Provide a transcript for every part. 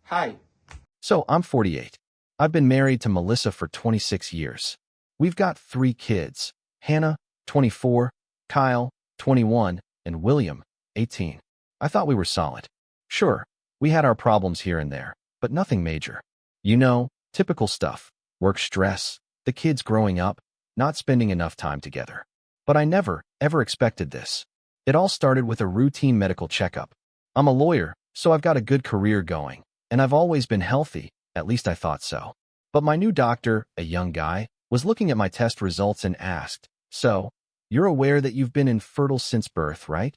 Hi. So, I'm 48. I've been married to Melissa for 26 years. We've got 3 kids: Hannah, 24, Kyle, 21, and William, 18. I thought we were solid. Sure, we had our problems here and there, but nothing major. You know, typical stuff: work stress, the kids growing up, not spending enough time together. But I never, ever expected this. It all started with a routine medical checkup. I'm a lawyer, so I've got a good career going, and I've always been healthy, at least I thought so. But my new doctor, a young guy, was looking at my test results and asked, "So, you're aware that you've been infertile since birth, right?"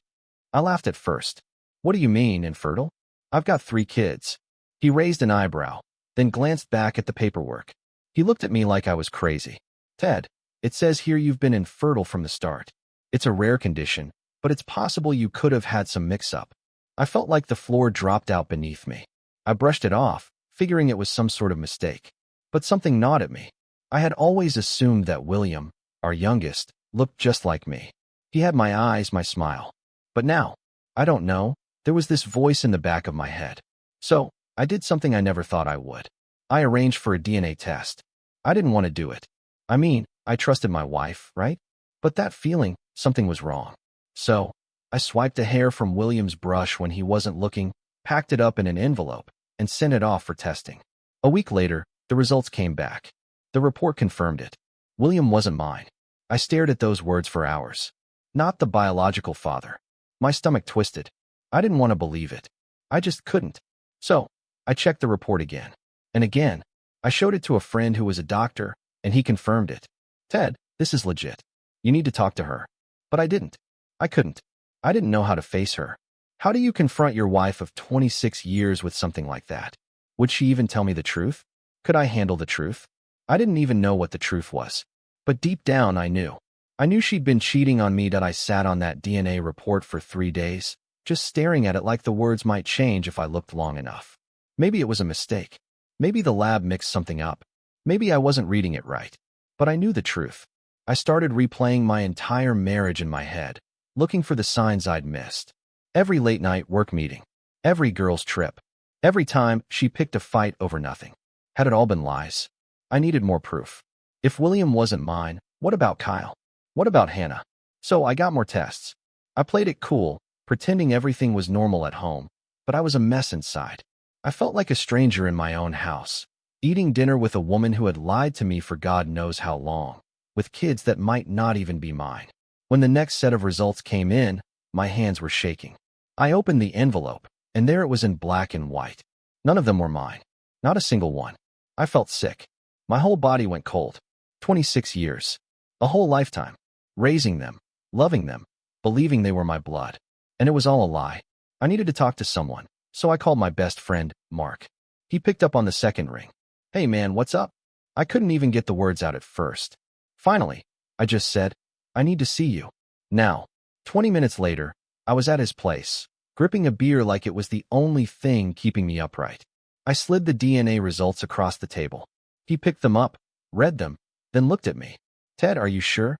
I laughed at first. "What do you mean, infertile? I've got 3 kids." He raised an eyebrow, then glanced back at the paperwork. He looked at me like I was crazy. "Ted, it says here you've been infertile from the start. It's a rare condition, but it's possible you could have had some mix-up." I felt like the floor dropped out beneath me. I brushed it off, figuring it was some sort of mistake. But something gnawed at me. I had always assumed that William, our youngest, looked just like me. He had my eyes, my smile. But now, I don't know, there was this voice in the back of my head. So, I did something I never thought I would. I arranged for a DNA test. I didn't want to do it. I mean, I trusted my wife, right? But that feeling, something was wrong. So, I swiped a hair from William's brush when he wasn't looking, packed it up in an envelope, and sent it off for testing. A week later, the results came back. The report confirmed it. William wasn't mine. I stared at those words for hours. Not the biological father. My stomach twisted. I didn't want to believe it. I just couldn't. So, I checked the report again. And again. I showed it to a friend who was a doctor, and he confirmed it. "Ted, this is legit. You need to talk to her." But I didn't. I couldn't. I didn't know how to face her. How do you confront your wife of 26 years with something like that? Would she even tell me the truth? Could I handle the truth? I didn't even know what the truth was. But deep down, I knew. I knew she'd been cheating on me. That I sat on that DNA report for 3 days, just staring at it like the words might change if I looked long enough. Maybe it was a mistake. Maybe the lab mixed something up. Maybe I wasn't reading it right. But I knew the truth. I started replaying my entire marriage in my head, looking for the signs I'd missed. Every late-night work meeting. Every girl's trip. Every time she picked a fight over nothing. Had it all been lies? I needed more proof. If William wasn't mine, what about Kyle? What about Hannah? So I got more tests. I played it cool, pretending everything was normal at home, but I was a mess inside. I felt like a stranger in my own house, eating dinner with a woman who had lied to me for God knows how long, with kids that might not even be mine. When the next set of results came in, my hands were shaking. I opened the envelope, and there it was in black and white. None of them were mine. Not a single one. I felt sick. My whole body went cold. 26 years. A whole lifetime. Raising them. Loving them. Believing they were my blood. And it was all a lie. I needed to talk to someone, so I called my best friend, Mark. He picked up on the second ring. "Hey man, what's up?" I couldn't even get the words out at first. Finally, I just said, "I need to see you." Now, 20 minutes later, I was at his place, gripping a beer like it was the only thing keeping me upright. I slid the DNA results across the table. He picked them up, read them, then looked at me. "Ted, are you sure?"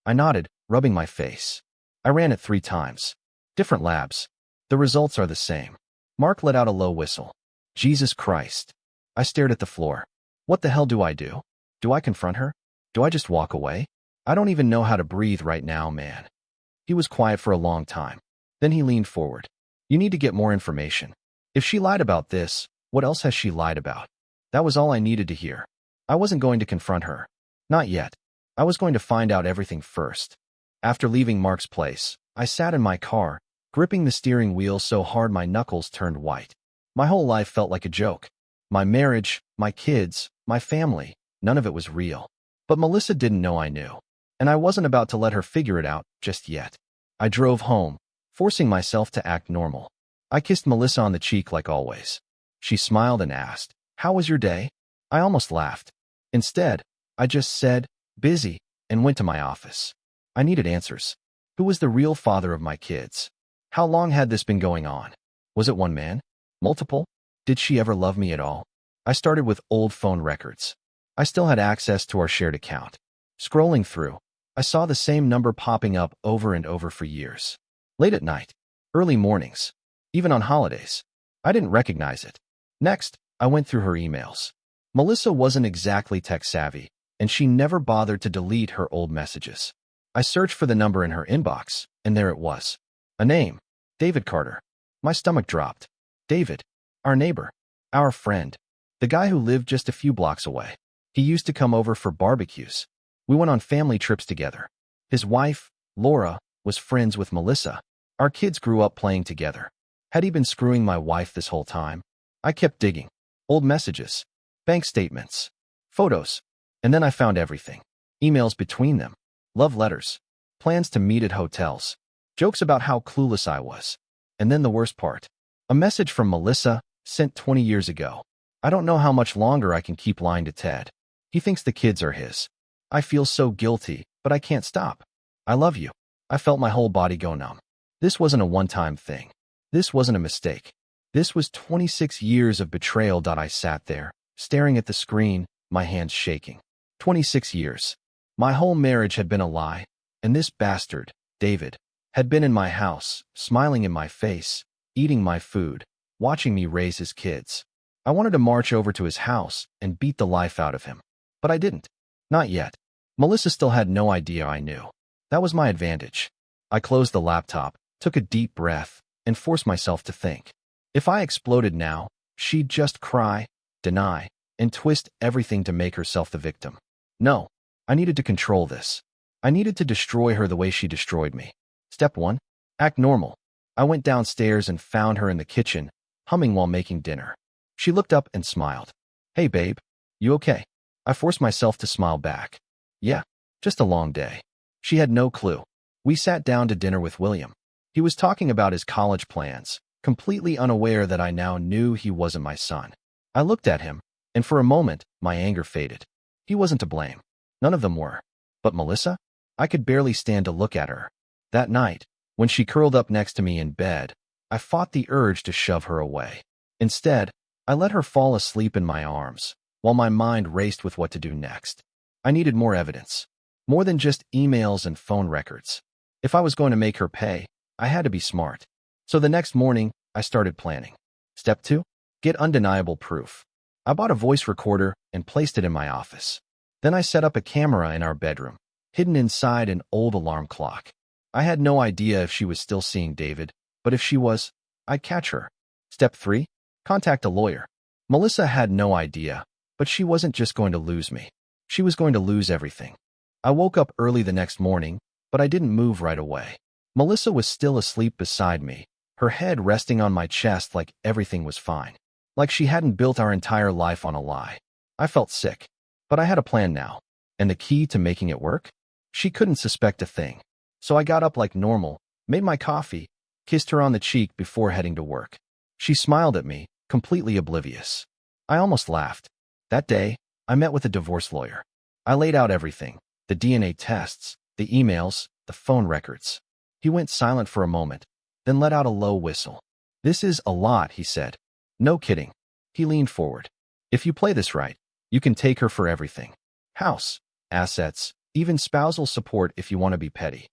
I nodded, rubbing my face. "I ran it 3 times. Different labs. The results are the same." Mark let out a low whistle. Jesus Christ. I stared at the floor. What the hell do I do? Do I confront her? Do I just walk away? I don't even know how to breathe right now, man. He was quiet for a long time. Then he leaned forward. "You need to get more information. If she lied about this, what else has she lied about?" That was all I needed to hear. I wasn't going to confront her. Not yet. I was going to find out everything first. After leaving Mark's place, I sat in my car, gripping the steering wheel so hard my knuckles turned white. My whole life felt like a joke. My marriage, my kids, my family, none of it was real. But Melissa didn't know I knew. And I wasn't about to let her figure it out just yet. I drove home, forcing myself to act normal. I kissed Melissa on the cheek like always. She smiled and asked, "How was your day?" I almost laughed. Instead, I just said, "Busy," and went to my office. I needed answers. Who was the real father of my kids? How long had this been going on? Was it one man? Multiple? Did she ever love me at all? I started with old phone records. I still had access to our shared account. Scrolling through, I saw the same number popping up over and over for years. Late at night, early mornings, even on holidays. I didn't recognize it. Next, I went through her emails. Melissa wasn't exactly tech-savvy, and she never bothered to delete her old messages. I searched for the number in her inbox, and there it was. A name. David Carter. My stomach dropped. David. Our neighbor. Our friend. The guy who lived just a few blocks away. He used to come over for barbecues. We went on family trips together. His wife, Laura, was friends with Melissa. Our kids grew up playing together. Had he been screwing my wife this whole time? I kept digging. Old messages, bank statements, photos, and then I found everything. Emails between them, love letters, plans to meet at hotels, jokes about how clueless I was. And then the worst part. A message from Melissa, sent 20 years ago. I don't know how much longer I can keep lying to Ted. He thinks the kids are his. I feel so guilty, but I can't stop. I love you. I felt my whole body go numb. This wasn't a one-time thing. This wasn't a mistake. This was 26 years of betrayal. I sat there, staring at the screen, my hands shaking. 26 years. My whole marriage had been a lie, and this bastard, David, had been in my house, smiling in my face, eating my food, watching me raise his kids. I wanted to march over to his house and beat the life out of him. But I didn't. Not yet. Melissa still had no idea I knew. That was my advantage. I closed the laptop, took a deep breath, and forced myself to think. If I exploded now, she'd just cry, deny, and twist everything to make herself the victim. No, I needed to control this. I needed to destroy her the way she destroyed me. Step 1. Act normal. I went downstairs and found her in the kitchen, humming while making dinner. She looked up and smiled. Hey babe, you okay? I forced myself to smile back. Yeah, just a long day. She had no clue. We sat down to dinner with William. He was talking about his college plans, completely unaware that I now knew he wasn't my son. I looked at him, and for a moment, my anger faded. He wasn't to blame. None of them were. But Melissa? I could barely stand to look at her. That night, when she curled up next to me in bed, I fought the urge to shove her away. Instead, I let her fall asleep in my arms, while my mind raced with what to do next. I needed more evidence. More than just emails and phone records. If I was going to make her pay, I had to be smart. So the next morning, I started planning. Step 2. Get undeniable proof. I bought a voice recorder and placed it in my office. Then I set up a camera in our bedroom, hidden inside an old alarm clock. I had no idea if she was still seeing David, but if she was, I'd catch her. Step 3. Contact a lawyer. Melissa had no idea, but she wasn't just going to lose me. She was going to lose everything. I woke up early the next morning, but I didn't move right away. Melissa was still asleep beside me, her head resting on my chest like everything was fine. Like she hadn't built our entire life on a lie. I felt sick, but I had a plan now. And the key to making it work? She couldn't suspect a thing. So I got up like normal, made my coffee, kissed her on the cheek before heading to work. She smiled at me, completely oblivious. I almost laughed. That day, I met with a divorce lawyer. I laid out everything, the DNA tests, the emails, the phone records. He went silent for a moment, then let out a low whistle. This is a lot, he said. No kidding. He leaned forward. If you play this right, you can take her for everything. House, assets, even spousal support if you want to be petty.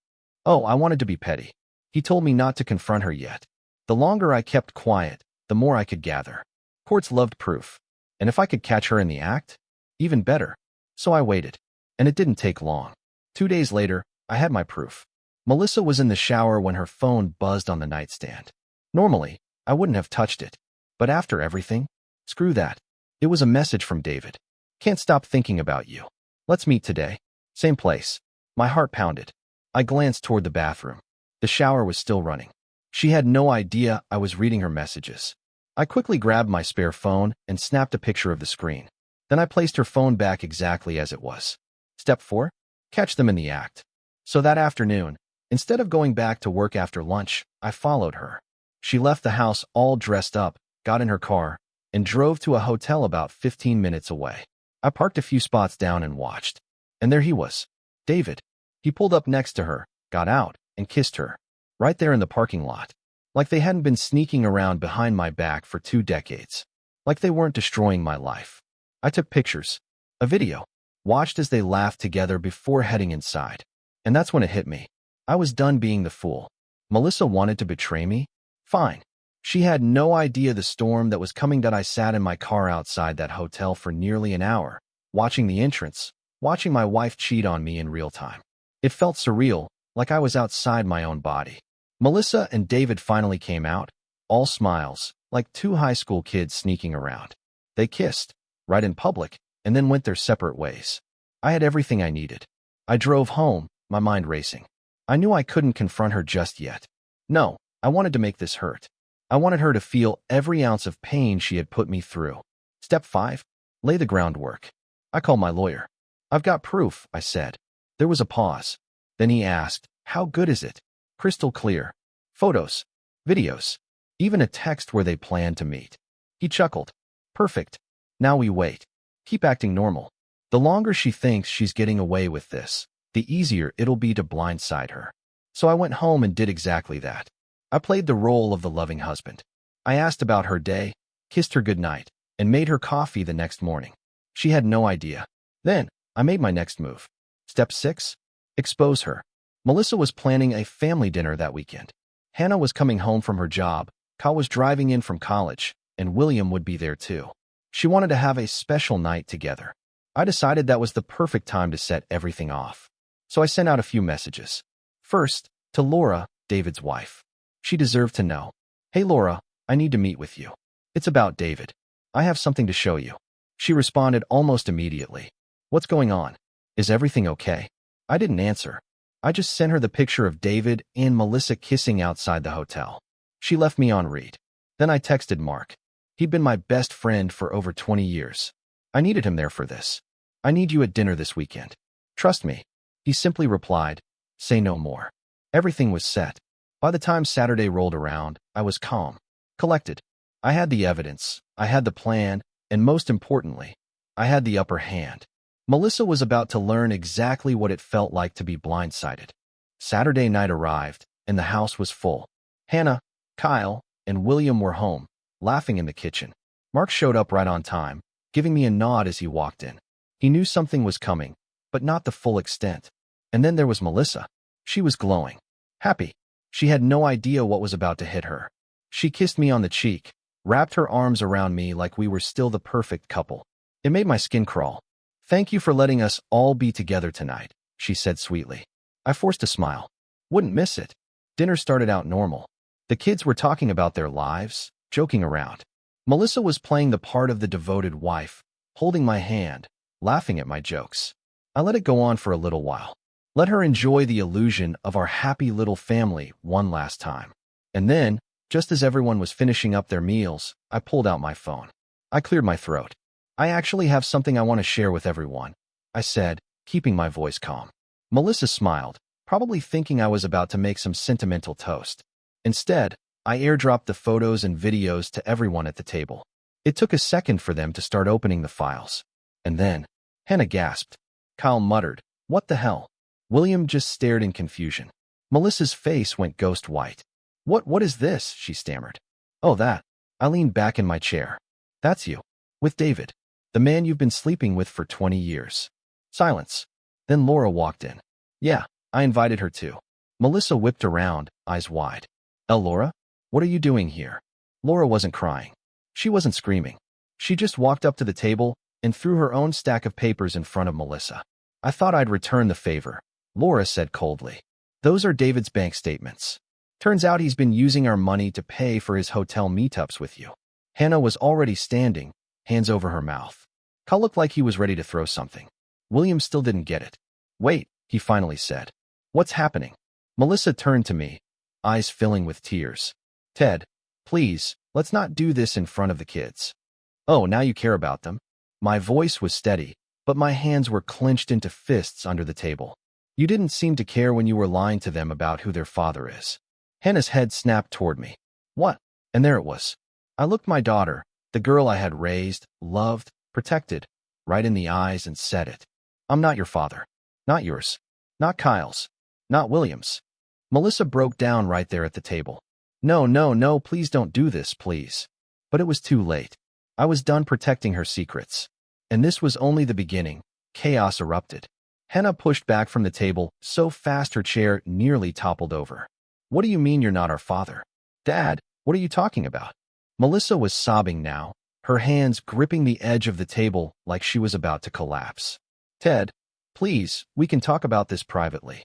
Oh, I wanted to be petty. He told me not to confront her yet. The longer I kept quiet, the more I could gather. Courts loved proof. And if I could catch her in the act, even better. So I waited. And it didn't take long. 2 days later, I had my proof. Melissa was in the shower when her phone buzzed on the nightstand. Normally, I wouldn't have touched it. But after everything, screw that. It was a message from David. Can't stop thinking about you. Let's meet today. Same place. My heart pounded. I glanced toward the bathroom. The shower was still running. She had no idea I was reading her messages. I quickly grabbed my spare phone and snapped a picture of the screen. Then I placed her phone back exactly as it was. Step 4. Catch them in the act. So that afternoon, instead of going back to work after lunch, I followed her. She left the house all dressed up, got in her car, and drove to a hotel about 15 minutes away. I parked a few spots down and watched. And there he was. David. He pulled up next to her, got out, and kissed her. Right there in the parking lot. Like they hadn't been sneaking around behind my back for 2 decades. Like they weren't destroying my life. I took pictures. A video. Watched as they laughed together before heading inside. And that's when it hit me. I was done being the fool. Melissa wanted to betray me? Fine. She had no idea the storm that was coming that I sat in my car outside that hotel for nearly an hour, watching the entrance, watching my wife cheat on me in real time. It felt surreal, like I was outside my own body. Melissa and David finally came out, all smiles, like two high school kids sneaking around. They kissed, right in public, and then went their separate ways. I had everything I needed. I drove home, my mind racing. I knew I couldn't confront her just yet. No, I wanted to make this hurt. I wanted her to feel every ounce of pain she had put me through. Step 5. Lay the groundwork. I called my lawyer. I've got proof, I said. There was a pause. Then he asked, how good is it? Crystal clear. Photos, videos, even a text where they planned to meet. He chuckled. Perfect. Now we wait. Keep acting normal. The longer she thinks she's getting away with this, the easier it'll be to blindside her. So I went home and did exactly that. I played the role of the loving husband. I asked about her day, kissed her goodnight, and made her coffee the next morning. She had no idea. Then, I made my next move. Step 6. Expose her. Melissa was planning a family dinner that weekend. Hannah was coming home from her job, Kyle was driving in from college, and William would be there too. She wanted to have a special night together. I decided that was the perfect time to set everything off. So I sent out a few messages. First, to Laura, David's wife. She deserved to know. Hey Laura, I need to meet with you. It's about David. I have something to show you. She responded almost immediately. What's going on? Is everything okay? I didn't answer. I just sent her the picture of David and Melissa kissing outside the hotel. She left me on read. Then I texted Mark. He'd been my best friend for over 20 years. I needed him there for this. I need you at dinner this weekend. Trust me. He simply replied, say no more. Everything was set. By the time Saturday rolled around, I was calm, collected. I had the evidence, I had the plan, and most importantly, I had the upper hand. Melissa was about to learn exactly what it felt like to be blindsided. Saturday night arrived, and the house was full. Hannah, Kyle, and William were home, laughing in the kitchen. Mark showed up right on time, giving me a nod as he walked in. He knew something was coming, but not the full extent. And then there was Melissa. She was glowing, happy. She had no idea what was about to hit her. She kissed me on the cheek, wrapped her arms around me like we were still the perfect couple. It made my skin crawl. Thank you for letting us all be together tonight, she said sweetly. I forced a smile. Wouldn't miss it. Dinner started out normal. The kids were talking about their lives, joking around. Melissa was playing the part of the devoted wife, holding my hand, laughing at my jokes. I let it go on for a little while. Let her enjoy the illusion of our happy little family one last time. And then, just as everyone was finishing up their meals, I pulled out my phone. I cleared my throat. I actually have something I want to share with everyone, I said, keeping my voice calm. Melissa smiled, probably thinking I was about to make some sentimental toast. Instead, I airdropped the photos and videos to everyone at the table. It took a second for them to start opening the files. And then, Hannah gasped. Kyle muttered, what the hell? William just stared in confusion. Melissa's face went ghost white. What is this? She stammered. Oh, that. I leaned back in my chair. That's you. With David. The man you've been sleeping with for 20 years. Silence. Then Laura walked in. Yeah, I invited her too. Melissa whipped around, eyes wide. Laura? What are you doing here? Laura wasn't crying. She wasn't screaming. She just walked up to the table and threw her own stack of papers in front of Melissa. I thought I'd return the favor, Laura said coldly. Those are David's bank statements. Turns out he's been using our money to pay for his hotel meetups with you. Hannah was already standing, hands over her mouth. Kyle looked like he was ready to throw something. William still didn't get it. Wait, he finally said. What's happening? Melissa turned to me, eyes filling with tears. Ted, please, let's not do this in front of the kids. Oh, now you care about them? My voice was steady, but my hands were clenched into fists under the table. You didn't seem to care when you were lying to them about who their father is. Hannah's head snapped toward me. What? And there it was. I looked my daughter, the girl I had raised, loved, protected, right in the eyes and said it. I'm not your father. Not yours. Not Kyle's. Not William's. Melissa broke down right there at the table. No, please don't do this, please. But it was too late. I was done protecting her secrets. And this was only the beginning. Chaos erupted. Hannah pushed back from the table so fast her chair nearly toppled over. What do you mean you're not our father? Dad, What are you talking about? Melissa was sobbing now, her hands gripping the edge of the table like she was about to collapse. Ted, please, we can talk about this privately.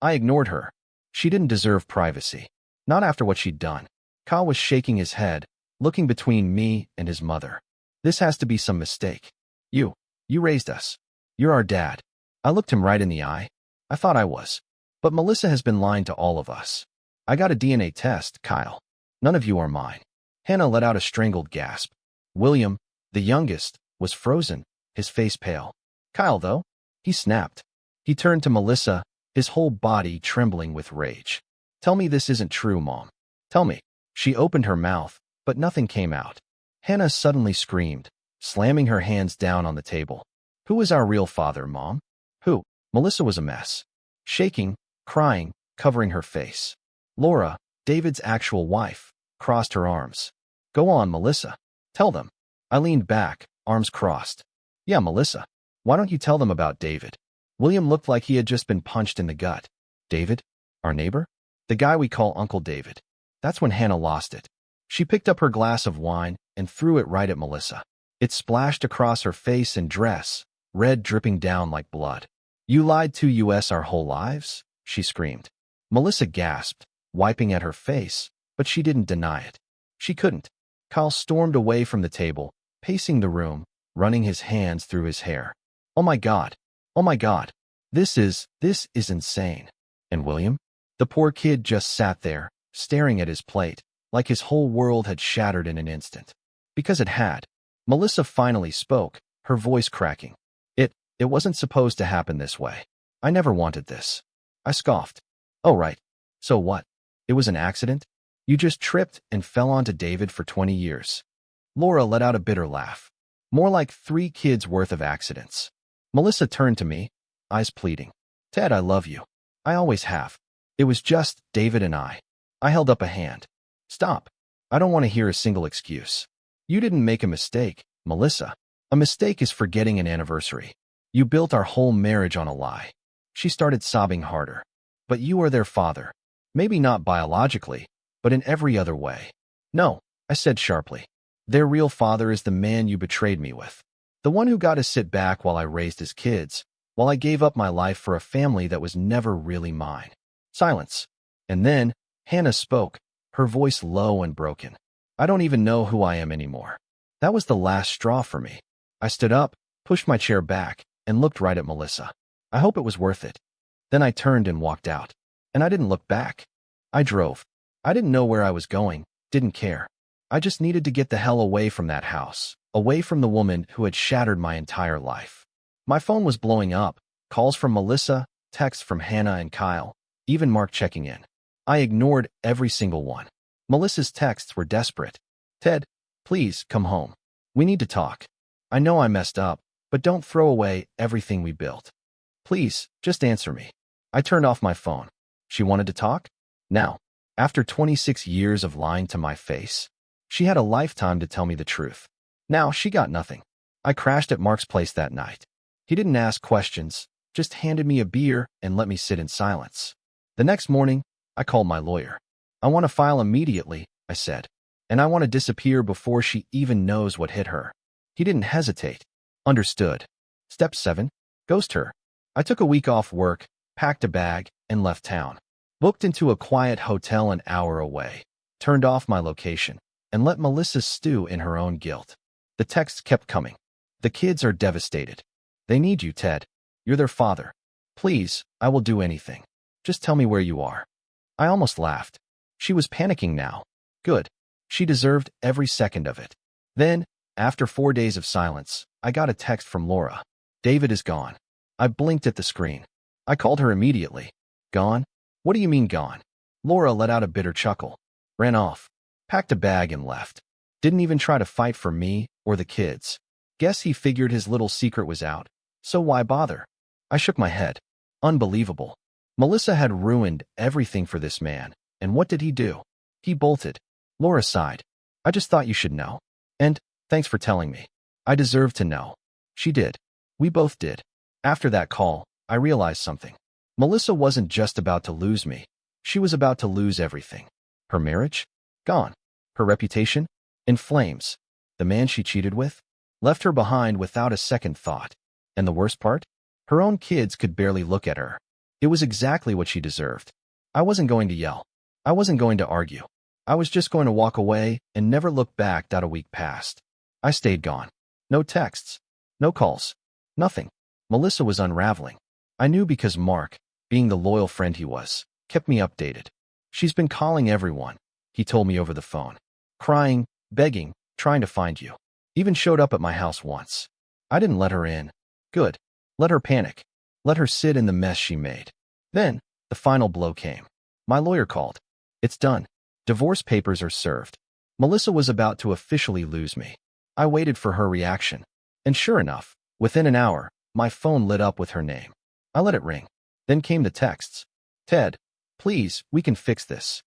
I ignored her. She didn't deserve privacy. Not after what she'd done. Kyle was shaking his head, looking between me and his mother. This has to be some mistake. You raised us. You're our dad. I looked him right in the eye. I thought I was. But Melissa has been lying to all of us. I got a DNA test, Kyle. None of you are mine. Hannah let out a strangled gasp. William, the youngest, was frozen, his face pale. Kyle, though, he snapped. He turned to Melissa, his whole body trembling with rage. Tell me this isn't true, Mom. Tell me. She opened her mouth, but nothing came out. Hannah suddenly screamed, slamming her hands down on the table. Who is our real father, Mom? Who? Melissa was a mess. Shaking, crying, covering her face. Laura, David's actual wife, crossed her arms. Go on, Melissa. Tell them. I leaned back, arms crossed. Yeah, Melissa. Why don't you tell them about David? William looked like he had just been punched in the gut. David? Our neighbor? The guy we call Uncle David. That's when Hannah lost it. She picked up her glass of wine and threw it right at Melissa. It splashed across her face and dress, red dripping down like blood. You lied to us our whole lives? She screamed. Melissa gasped, wiping at her face, but she didn't deny it. She couldn't. Kyle stormed away from the table, pacing the room, running his hands through his hair. Oh my God. Oh my God. This is insane. And William? The poor kid just sat there, staring at his plate, like his whole world had shattered in an instant. Because it had. Melissa finally spoke, her voice cracking. It wasn't supposed to happen this way. I never wanted this. I scoffed. Oh right. So what? It was an accident? You just tripped and fell onto David for 20 years. Laura let out a bitter laugh. More like 3 kids' worth of accidents. Melissa turned to me, eyes pleading. Ted, I love you. I always have. It was just David and I. I held up a hand. Stop. I don't want to hear a single excuse. You didn't make a mistake, Melissa. A mistake is forgetting an anniversary. You built our whole marriage on a lie. She started sobbing harder. But you are their father. Maybe not biologically, but in every other way. No, I said sharply. Their real father is the man you betrayed me with. The one who got to sit back while I raised his kids, while I gave up my life for a family that was never really mine. Silence. And then, Hannah spoke, her voice low and broken. I don't even know who I am anymore. That was the last straw for me. I stood up, pushed my chair back, and looked right at Melissa. I hope it was worth it. Then I turned and walked out. And I didn't look back. I drove. I didn't know where I was going, didn't care. I just needed to get the hell away from that house, away from the woman who had shattered my entire life. My phone was blowing up, calls from Melissa, texts from Hannah and Kyle, even Mark checking in. I ignored every single one. Melissa's texts were desperate. Ted, please come home. We need to talk. I know I messed up, but don't throw away everything we built. Please, just answer me. I turned off my phone. She wanted to talk? Now, after 26 years of lying to my face, she had a lifetime to tell me the truth. Now she got nothing. I crashed at Mark's place that night. He didn't ask questions, just handed me a beer and let me sit in silence. The next morning, I called my lawyer. I want to file immediately, I said, and I want to disappear before she even knows what hit her. He didn't hesitate. Understood. Step 7. Ghost her. I took a week off work, packed a bag, and left town. Booked into a quiet hotel an hour away. Turned off my location, and let Melissa stew in her own guilt. The texts kept coming. The kids are devastated. They need you, Ted. You're their father. Please, I will do anything. Just tell me where you are. I almost laughed. She was panicking now. Good. She deserved every second of it. Then, after 4 days of silence, I got a text from Laura. David is gone. I blinked at the screen. I called her immediately. Gone? What do you mean gone? Laura let out a bitter chuckle. Ran off. Packed a bag and left. Didn't even try to fight for me or the kids. Guess he figured his little secret was out. So why bother? I shook my head. Unbelievable. Melissa had ruined everything for this man. And what did he do? He bolted. Laura sighed. I just thought you should know. And, thanks for telling me. I deserve to know. She did. We both did. After that call, I realized something. Melissa wasn't just about to lose me. She was about to lose everything. Her marriage? Gone. Her reputation? In flames. The man she cheated with? Left her behind without a second thought. And the worst part? Her own kids could barely look at her. It was exactly what she deserved. I wasn't going to yell. I wasn't going to argue. I was just going to walk away and never look back. A week passed. I stayed gone. No texts. No calls. Nothing. Melissa was unraveling. I knew because Mark, being the loyal friend he was, kept me updated. She's been calling everyone, he told me over the phone. Crying, begging, trying to find you. Even showed up at my house once. I didn't let her in. Good. Let her panic. Let her sit in the mess she made. Then, the final blow came. My lawyer called. It's done. Divorce papers are served. Melissa was about to officially lose me. I waited for her reaction. And sure enough, within an hour, my phone lit up with her name. I let it ring. Then came the texts. Ted, please, we can fix this.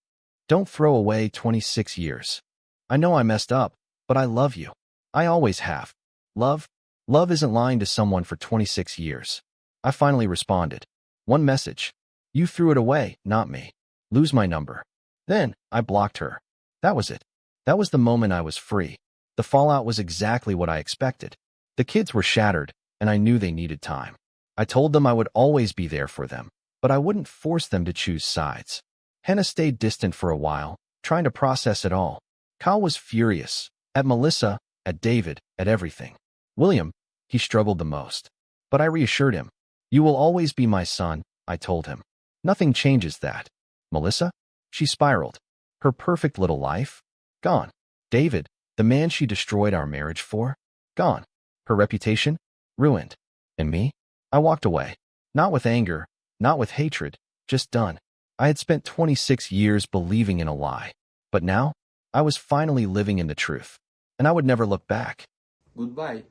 Don't throw away 26 years. I know I messed up, but I love you. I always have. Love? Love isn't lying to someone for 26 years. I finally responded. One message. You threw it away, not me. Lose my number. Then, I blocked her. That was it. That was the moment I was free. The fallout was exactly what I expected. The kids were shattered, and I knew they needed time. I told them I would always be there for them, but I wouldn't force them to choose sides. Hannah stayed distant for a while, trying to process it all. Kyle was furious. At Melissa, at David, at everything. William, he struggled the most. But I reassured him. You will always be my son, I told him. Nothing changes that. Melissa? She spiraled. Her perfect little life? Gone. David, the man she destroyed our marriage for? Gone. Her reputation? Ruined. And me? I walked away. Not with anger, not with hatred, just done. I had spent 26 years believing in a lie. But now, I was finally living in the truth. And I would never look back. Goodbye.